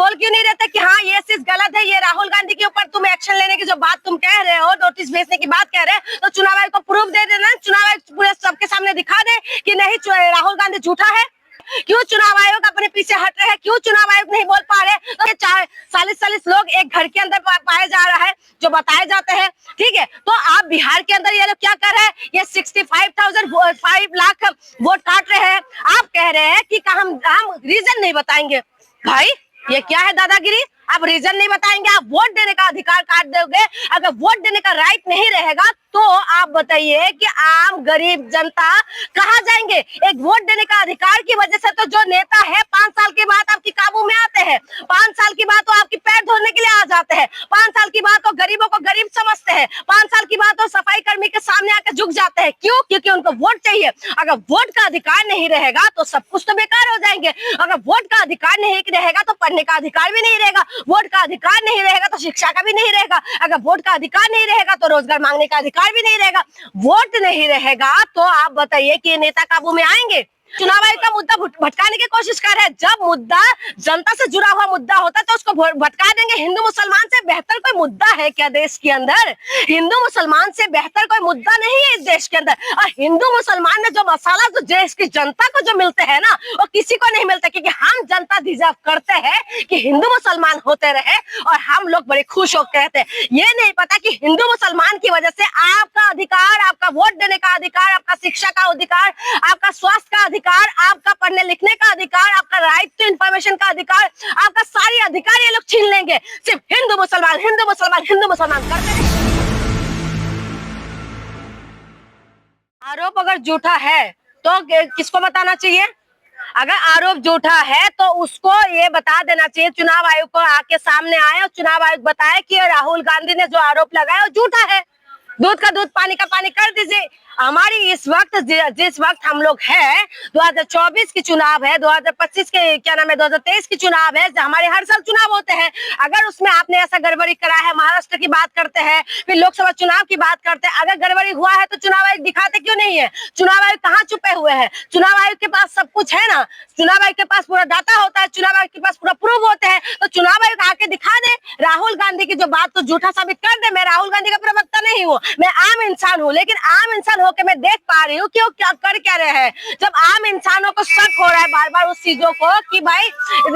बोल क्यों नहीं रहते कि हाँ ये चीज गलत है, ये राहुल गांधी के ऊपर तुम एक्शन लेने की जो बात तुम कह रहे हो, नोटिस भेजने की बात कह रहे हैं, तो चुनाव आयोग को प्रूफ दे देना, चुनाव आयोग पूरे सबके सामने दिखा दे कि नहीं राहुल गांधी झूठा है। क्यों चुनाव आयोग अपने पीछे हट रहे हैं, क्यों चुनाव आयोग नहीं बोल पा रहे? तो ये 40 लोग एक घर के अंदर पाए जा रहा है जो बताए जाते हैं, ठीक है। तो आप बिहार के अंदर ये लोग क्या कर रहे हैं, ये 5 लाख वोट काट रहे हैं। आप कह रहे हैं कि हम रीजन नहीं बताएंगे। भाई ये क्या है दादागिरी? आप रीजन नहीं बताएंगे, आप वोट देने का अधिकार काट दोगे। अगर वोट देने का राइट नहीं रहेगा तो आप बताइए कि आम गरीब जनता कहाँ जाएंगे? एक वोट देने का अधिकार की वजह से तो जो नेता है 5 साल के बाद आपकी काबू में आते हैं, 5 साल की बात तो आपकी पैर धोने के लिए आ जाते हैं, 5 साल की बात तो गरीबों को गरीब समझते हैं, 5 साल की बात तो सफाई कर्मी के सामने आकर झुक जाते हैं। क्यों? क्योंकि उनको वोट चाहिए। अगर वोट का अधिकार नहीं रहेगा तो सब कुछ तो बेकार हो जाएंगे। अगर वोट का अधिकार नहीं रहेगा तो पढ़ने का अधिकार भी नहीं रहेगा, वोट का अधिकार नहीं रहेगा तो शिक्षा का भी नहीं रहेगा, अगर वोट का अधिकार नहीं रहेगा तो रोजगार मांगने का अधिकार भी नहीं रहेगा। वोट नहीं रहेगा तो आप बताइए कि ये नेता काबू में आएंगे? चुनाव आयोग का मुद्दा भटकाने की कोशिश कर रहे हैं। जब मुद्दा जनता से जुड़ा हुआ मुद्दा होता है तो उसको भटका देंगे। हिंदू मुसलमान से बेहतर कोई मुद्दा है क्या देश के अंदर? हिंदू मुसलमान से बेहतर कोई मुद्दा नहीं है इस देश के अंदर। और हिंदू मुसलमान में जो मसाला जो देश की जनता को जो मिलते हैं ना, वो किसी को नहीं मिलता, क्योंकि हम जनता डिजर्व करते हैं कि हिंदू मुसलमान होते रहे और हम लोग बड़े खुश होकर रहते हैं। ये नहीं पता कि हिंदू मुसलमान की वजह से आपका अधिकार, आपका वोट देने का अधिकार, आपका शिक्षा का अधिकार, आपका स्वास्थ्य का अधिकार, आपका पढ़ने लिखने का अधिकार, आपका राइट टू इंफॉर्मेशन का अधिकार, आपका सारी अधिकार ये लोग छीन लेंगे। सिर्फ हिंदू मुसलमान हिंदू मुसलमान हिंदू मुसलमान करते हैं। आरोप अगर झूठा है तो किसको बताना चाहिए? अगर आरोप झूठा है तो उसको ये बता देना चाहिए, चुनाव आयोग को आके सामने आए और चुनाव आयोग बताए कि राहुल गांधी ने जो आरोप लगाया वो झूठा है। दूध का दूध पानी का पानी कर दीजिए। हमारी इस वक्त जिस वक्त हम लोग है 2024 की चुनाव है, 2025 के क्या नाम है 2023 की चुनाव है, हमारे हर साल चुनाव होते हैं। अगर उसमें आपने ऐसा गड़बड़ी करा है, महाराष्ट्र की बात करते हैं, फिर लोकसभा चुनाव की बात करते हैं, अगर गड़बड़ी हुआ है तो चुनाव आयोग दिखाते क्यों नहीं है? चुनाव आयोग कहाँ छुपे हुए हैं? चुनाव आयोग के पास सब कुछ है ना, चुनाव आयोग के पास पूरा डाटा होता है, चुनाव आयोग के पास पूरा प्रूफ होते हैं। तो चुनाव आयोग आके दिखा दे, राहुल गांधी की जो बात तो झूठा साबित कर दे। मैं राहुल गांधी का प्रवक्ता नहीं हूँ, मैं आम इंसान हूँ, लेकिन आम इंसान होकर मैं देख पा रही हूँ कि वो क्या कर क्या रहे हैं। जब आम इंसानों को शक हो रहा है बार बार उस चीजों को कि भाई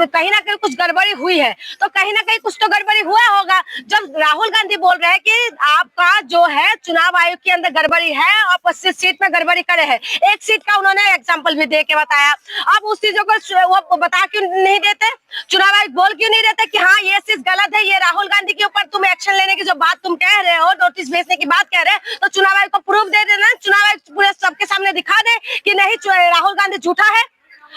कहीं ना कहीं कुछ गड़बड़ी हुई है, तो कहीं ना कहीं कुछ तो गड़बड़ी हुआ होगा। जब राहुल गांधी बोल रहे हैं कि आपका जो है चुनाव आयोग के अंदर गड़बड़ी है और 25 सीट में गड़बड़ी करे है, एक सीट का उन्होंने एग्जाम्पल भी दे के बताया। अब उस चीजों को वो बता क्यों नहीं देते? चुनाव आयोग बोल क्यों नहीं रहते कि हाँ ये चीज गलत है, ये राहुल गांधी के ऊपर तुम एक्शन लेने की जो बात तुम कह रहे हो, नोटिस भेजने की बात कह रहे हैं, तो चुनाव आयोग को प्रूफ दे देना, चुनाव आयोग पूरे सबके सामने दिखा दे कि नहीं राहुल गांधी झूठा है।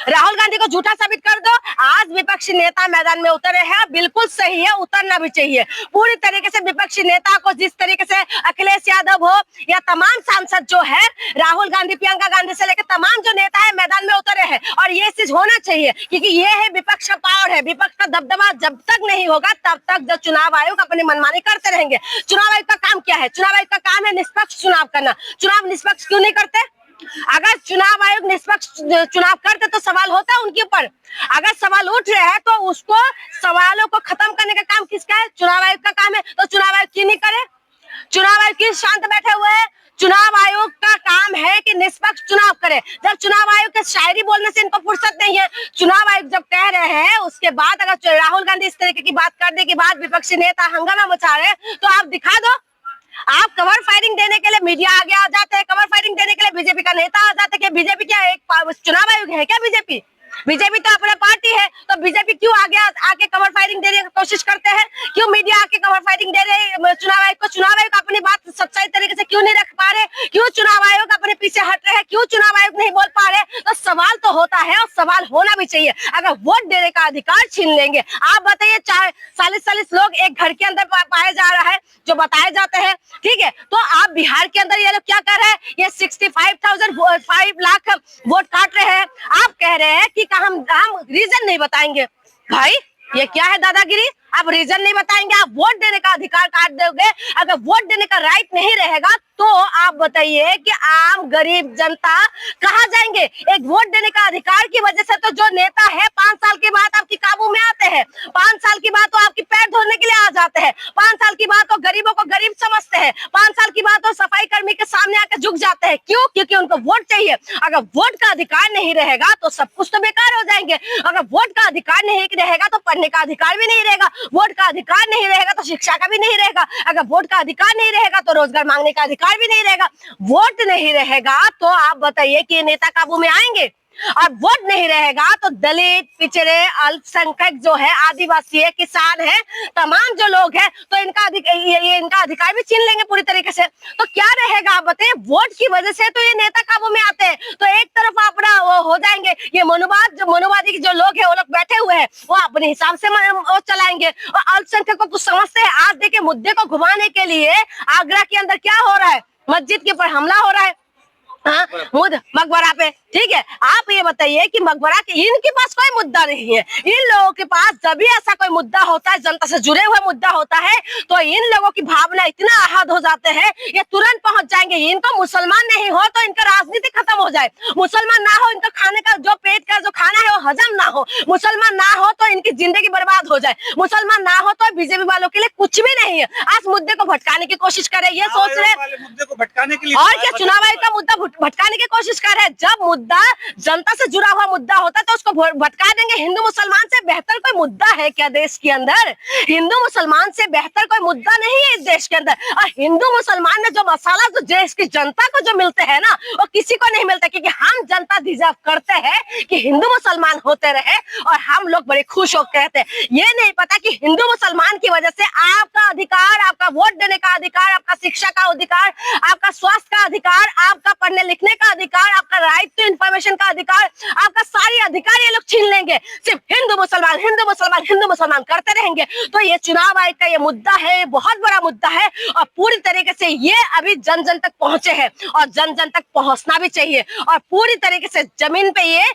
राहुल गांधी को झूठा साबित कर दो। आज विपक्षी नेता मैदान में उतरे हैं, बिल्कुल सही है, उतरना भी चाहिए। पूरी तरीके से विपक्षी नेता को जिस तरीके से अखिलेश यादव हो या तमाम सांसद जो है, राहुल गांधी, प्रियंका गांधी से लेकर तमाम जो नेता है मैदान में उतरे हैं, और ये चीज होना चाहिए क्योंकि ये है विपक्ष का पावर है। विपक्ष का दबदबा जब तक नहीं होगा तब तक जो चुनाव आयोग अपनी मनमानी करते रहेंगे। चुनाव आयोग का काम क्या है? चुनाव आयोग का काम है निष्पक्ष चुनाव करना। चुनाव निष्पक्ष क्यों नहीं करते? अगर चुनाव आयोग निष्पक्ष चुनाव करते तो सवाल होता है उनके ऊपर। अगर सवाल उठ रहे हैं तो उसको सवालों को खत्म करने का काम किसका है? चुनाव आयोग का काम है। तो चुनाव आयोग क्यों नहीं करे? चुनाव आयोग क्यों शांत बैठे हुए हैं? चुनाव आयोग का काम है कि निष्पक्ष चुनाव करे। जब चुनाव आयोग के शायरी बोलने से इनको फुर्सत नहीं है, चुनाव आयोग जब कह रहे हैं उसके बाद अगर राहुल गांधी इस तरीके की बात करने के बाद विपक्षी नेता हंगामा मचा रहे हैं तो आप दिखा दो। आप कवर फायरिंग देने के लिए मीडिया आगे आ जाते हैं, कवर फायरिंग देने के लिए बीजेपी का नेता आ जाते हैं। बीजेपी क्या एक चुनाव आयोग है क्या? बीजेपी तो अपना पार्टी है, तो बीजेपी क्यों आगे आके कवर फायरिंग देने की कोशिश करते हैं? क्यों मीडिया आके कवर फायरिंग दे रहे चुनाव आयोग को? चुनाव आयोग अपनी बात सच्चाई तरीके से क्यों नहीं रख पा रहे? क्यों चुनाव आयोग अपने पीछे हट रहे हैं? क्यों चुनाव आयोग नहीं बोल पा रहे? तो सवाल तो होता है और सवाल होना भी चाहिए। अगर वोट देने का अधिकार छीन लेंगे, आप बताइए 40 लोग एक घर के अंदर पाए जा रहा है जो बताए जाते हैं, ठीक है। तो आप बिहार के अंदर ये लोग क्या कर रहे हैं? ये 5 लाख वोट काट रहे हैं। आप कह रहे हैं कि हम रीजन नहीं बताएंगे। भाई ये क्या है दादागिरी? आप रीजन नहीं बताएंगे, आप वोट देने का अधिकार काट दोगे। अगर वोट देने का राइट नहीं रहेगा तो आप बताइए कि आम गरीब जनता कहाँ जाएंगे? एक वोट देने का अधिकार की वजह से तो जो नेता है 5 साल के बाद आपकी काबू में आते हैं, 5 साल के बाद तो आपकी पैर धोने के लिए आ जाते हैं, 5 साल की बात तो गरीबों को गरीब समझते हैं, 5 साल की बात तो सफाई कर्मी के सामने आकर झुक जाते हैं। क्यों? क्योंकि उनको वोट चाहिए। अगर वोट का अधिकार नहीं रहेगा तो सब कुछ तो बेकार हो जाएंगे। अगर वोट का अधिकार नहीं रहेगा तो पढ़ने का अधिकार भी नहीं रहेगा, वोट का अधिकार नहीं रहेगा तो शिक्षा का भी नहीं रहेगा, अगर वोट का अधिकार नहीं रहेगा तो रोजगार मांगने का अधिकार भी नहीं रहेगा। वोट नहीं रहेगा तो आप बताइए कि नेता काबू में आएंगे? और वोट नहीं रहेगा तो दलित, पिछड़े, अल्पसंख्यक जो है, आदिवासी है, किसान है, तमाम जो लोग हैं तो इनका इनका अधिकार भी छीन लेंगे पूरी तरीके से। तो क्या रहेगा आप बताइए? वोट की वजह से तो ये नेता काबू में आते हैं, तो एक तरफ अपना वो हो जाएंगे, ये मनुवादी जो लोग हैं वो लोग बैठे हुए हैं, वो अपने हिसाब से वो चलाएंगे। और अल्पसंख्यकों को समझते हैं। आज देखिए मुद्दे को घुमाने के लिए आगरा के अंदर क्या हो रहा है? मस्जिद के ऊपर हमला हो रहा है, हाँ, मकबरा पे। ठीक है, आप ये बताइए कि मकबरा के इनके पास कोई मुद्दा नहीं है। इन लोगों के पास जब भी ऐसा कोई मुद्दा होता है, जनता से जुड़े हुए मुद्दा होता है, तो इन लोगों की भावना इतना आहत हो जाते हैं, ये तुरंत पहुंच जाएंगे। इनको मुसलमान नहीं हो तो इनका राजनीति खत्म हो जाए, मुसलमान ना हो इनका खाने का जो पेट का जो खाना है वो हजम ना हो, मुसलमान ना हो तो इनकी जिंदगी बर्बाद हो जाए, मुसलमान ना हो तो बीजेपी वालों के लिए कुछ भी नहीं है। आज मुद्दे को भटकाने की कोशिश करे, ये सोच रहे मुद्दे को भटकाने के लिए, और क्या चुनाव आयोग का मुद्दा भटकाने की कोशिश कर रहे हैं। जब मुद्दा जनता से जुड़ा हुआ मुद्दा होता है तो उसको भटका देंगे। हिंदू मुसलमान से बेहतर कोई मुद्दा है क्या देश के अंदर? हिंदू मुसलमान से बेहतर कोई मुद्दा नहीं है इस देश के अंदर। और हिंदू मुसलमान में जो मसाला जो देश की जनता को जो मिलते हैं ना, वो किसी को नहीं मिलता, क्योंकि हम जनता डिजर्व करते हैं कि हिंदू मुसलमान होते रहे और हम लोग बड़े खुश होकर रहते हैं। ये नहीं पता कि हिंदू मुसलमान की वजह से आपका अधिकार, आपका वोट देने का अधिकार, आपका शिक्षा का अधिकार, आपका स्वास्थ्य का अधिकार, आपका पढ़ने लिखने का अधिकार, आपका राइट टू इंफॉर्मेशन का अधिकार, आपका सारी अधिकार ये लोग छीन लेंगे। सिर्फ हिंदू मुसलमान, हिंदू मुसलमान, हिंदू मुसलमान करते रहेंगे। तो ये चुनाव आयोग का ये मुद्दा है, बहुत बड़ा मुद्दा है और पूरी तरीके से ये अभी जन जन तक पहुंचे हैं और जन जन तक पहुंचना भी चाहिए। और पूरी तरीके से जमीन पे ये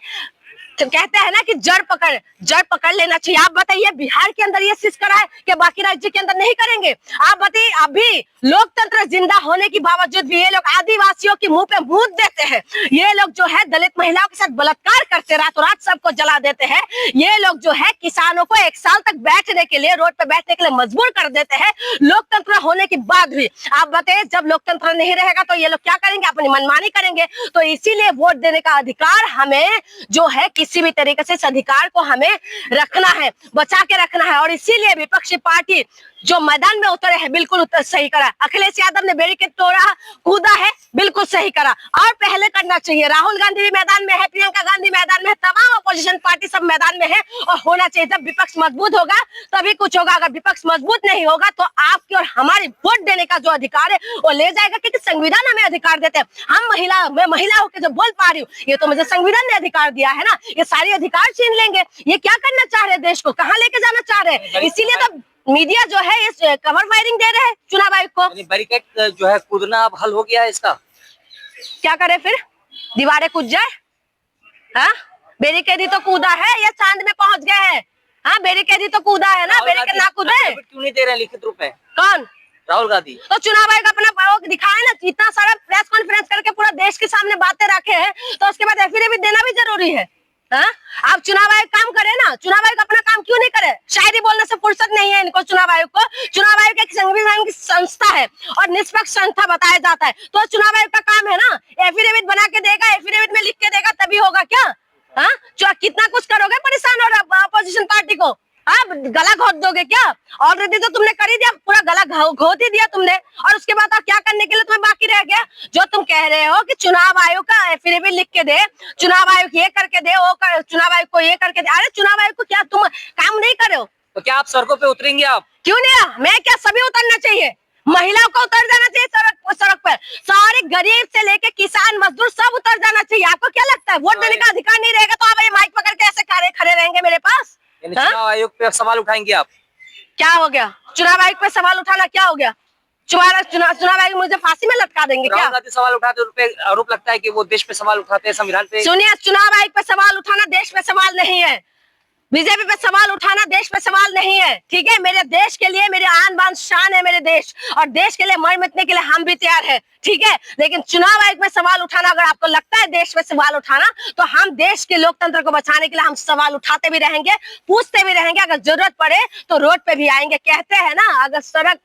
तो कहते हैं ना कि जड़ पकड़ लेना चाहिए। आप बताइए बिहार के अंदर ये चीज करा है कि बाकी राज्य के अंदर नहीं करेंगे? आप बताइए, अभी लोकतंत्र जिंदा होने के बावजूद भी ये लोग आदिवासियों के मुंह पे मूत देते हैं। ये लोग जो है दलित महिलाओं के साथ बलात्कार करते, रातों रात सबको जला देते हैं। ये लोग जो है किसानों को 1 साल तक बैठने के लिए, रोड पे बैठने के लिए मजबूर कर देते हैं, लोकतंत्र होने के बाद भी। आप बताइए जब लोकतंत्र नहीं रहेगा तो ये लोग क्या करेंगे? अपनी मनमानी करेंगे। तो इसीलिए वोट देने का अधिकार हमें जो है किसी भी तरीके से इस अधिकार को हमें रखना है, बचा के रखना है। और इसीलिए विपक्षी पार्टी जो मैदान में उतरे हैं बिल्कुल सही करा। अखिलेश यादव ने बैरिकेड तोड़ा, कूदा है, बिल्कुल सही करा और पहले करना चाहिए। राहुल गांधी भी मैदान में है, प्रियंका गांधी मैदान में है, तमाम अपोजिशन पार्टी सब मैदान में है और होना चाहिए। जब विपक्ष मजबूत होगा तभी कुछ होगा। अगर विपक्ष मजबूत नहीं होगा तो आपकी और हमारी वोट देने का जो अधिकार है वो ले जाएगा, क्योंकि संविधान हमें अधिकार देते हैं। मैं महिला होकर जो बोल पा रही हूँ, ये तो मुझे संविधान ने अधिकार दिया है ना। ये सारे अधिकार छीन लेंगे। ये क्या करना चाह रहे हैं? देश को कहाँ लेके जाना चाह रहे हैं? इसीलिए तो मीडिया जो है इस कवर फायरिंग दे रहे हैं चुनाव आयोग को। बैरिकेड जो है कूदना अब हल हो गया है इसका? क्या करे फिर? दीवारें कूद जाए? हाँ, बैरिकेड ही तो कूदा है, ये चांद में पहुंच गए हैं। हाँ, बैरिकेड ही तो कूदा है ना, बैरिकेड ना कूदे। क्यों नहीं दे रहे लिखित रूप में? कौन? राहुल गांधी। तो चुनाव आयोग अपना दिखाए ना, इतना सारा प्रेस कॉन्फ्रेंस करके पूरा देश के सामने बातें रखे हैं, तो उसके बाद एफिडेविट देना भी जरूरी है। हाँ? आप चुनाव आयोग काम करे ना, चुनाव आयोग अपना काम क्यों नहीं करे? शायरी बोलने से फुर्सत नहीं है इनको। चुनाव आयोग को, चुनाव आयोग एक संविधान की संस्था है और निष्पक्ष संस्था बताया जाता है। तो चुनाव आयोग का काम है ना, एफिडेविट बना के देगा, एफिडेविट में लिख के देगा, तभी होगा क्या? हाँ, कितना कुछ करोगे परेशान और अपोजिशन पार्टी को? आप गला घोट दोगे क्या? ऑलरेडी तो तुमने कर ही दिया, पूरा गला घोट ही दिया तुमने। और उसके बाद क्या करने के लिए तुम्हें बाकी रह गया? जो तुम कह रहे हो कि चुनाव आयोग का एफिडेविट लिख के दे, चुनाव आयोग ये करके दे, वो चुनाव आयोग को ये करके दे। अरे चुनाव आयोग को क्या तुम काम नहीं कर रहे हो? तो क्या आप सड़कों पे उतरेंगे? आप क्यों नहीं? मैं क्या, सभी उतरना चाहिए। महिलाओं को उतर जाना चाहिए सड़क पर, सारे गरीब से लेके किसान मजदूर सब उतर जाना चाहिए। आपको क्या लगता है वोट देने का अधिकार नहीं रहेगा तो आप ये माइक पकड़ के ऐसे खड़े रहेंगे मेरे पास? चुनाव आयोग पे सवाल उठाएंगे आप? क्या हो गया? चुनाव आयोग पे सवाल उठाना क्या हो गया? चुनाव आयोग मुझे फांसी में लटका देंगे क्या? सवाल उठाते उन आरोप लगता है कि वो देश पे सवाल उठाते हैं, संविधान पे। सुनिए, चुनाव आयोग पे सवाल उठाना देश पे सवाल नहीं है, बीजेपी पे सवाल उठाना देश पे सवाल नहीं है, ठीक है। मेरे देश के लिए मेरी आन बान शान है मेरे देश, और देश के लिए मर मिटने के लिए हम भी तैयार है, ठीक है। लेकिन चुनाव आयोग में सवाल उठाना, अगर आपको लगता है देश में सवाल उठाना, तो हम देश के लोकतंत्र को बचाने के लिए हम सवाल उठाते भी रहेंगे, पूछते भी रहेंगे। अगर जरूरत पड़े तो रोड पे भी आएंगे। कहते हैं ना, अगर सड़क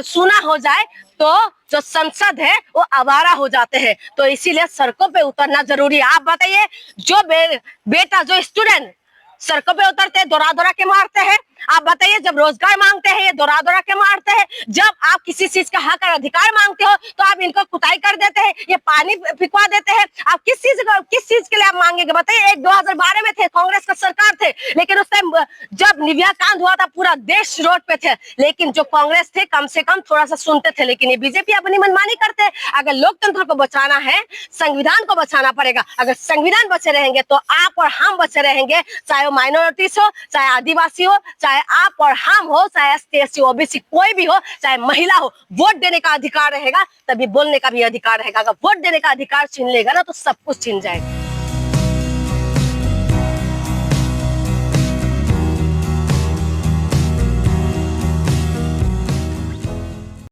सूना हो जाए तो जो संसद है वो आवारा हो जाते हैं। तो इसीलिए सड़कों पे उतरना जरूरी है। आप बताइए, जो बेटा जो स्टूडेंट सड़कों पे उतरते हैं, दौड़ा दौड़ा के मारते हैं। आप बताइए, जब रोजगार मांगते हैं ये दौड़ा दौड़ा के मारते हैं। जब आप किसी चीज का हक और अधिकार मांगते हो तो आप इनको कुटाई कर देते हैं, ये पानी फिकवा देते हैं। आप किस चीज के लिए आप मांगेंगे बताइए। 2012 में थे, कांग्रेस का सरकार थे, लेकिन उस टाइम जब निविया कांड हुआ था पूरा देश रोड पे थे, लेकिन जो कांग्रेस थे कम से कम थोड़ा सा सुनते थे। लेकिन ये बीजेपी अपनी मनमानी करते हैं। अगर लोकतंत्र को बचाना है, संविधान को बचाना पड़ेगा। अगर संविधान बचे रहेंगे तो आप और हम बचे रहेंगे, चाहे वो माइनॉरिटीज हो, चाहे आदिवासी हो, चाहे आप और हम हो, चाहे एसटी एससी ओबीसी कोई भी हो, चाहे महिला हो। वोट देने का अधिकार रहेगा तभी बोलने का भी अधिकार रहेगा। अगर वोट देने का अधिकार छीन लेगा ना तो सब कुछ छीन जाएगा।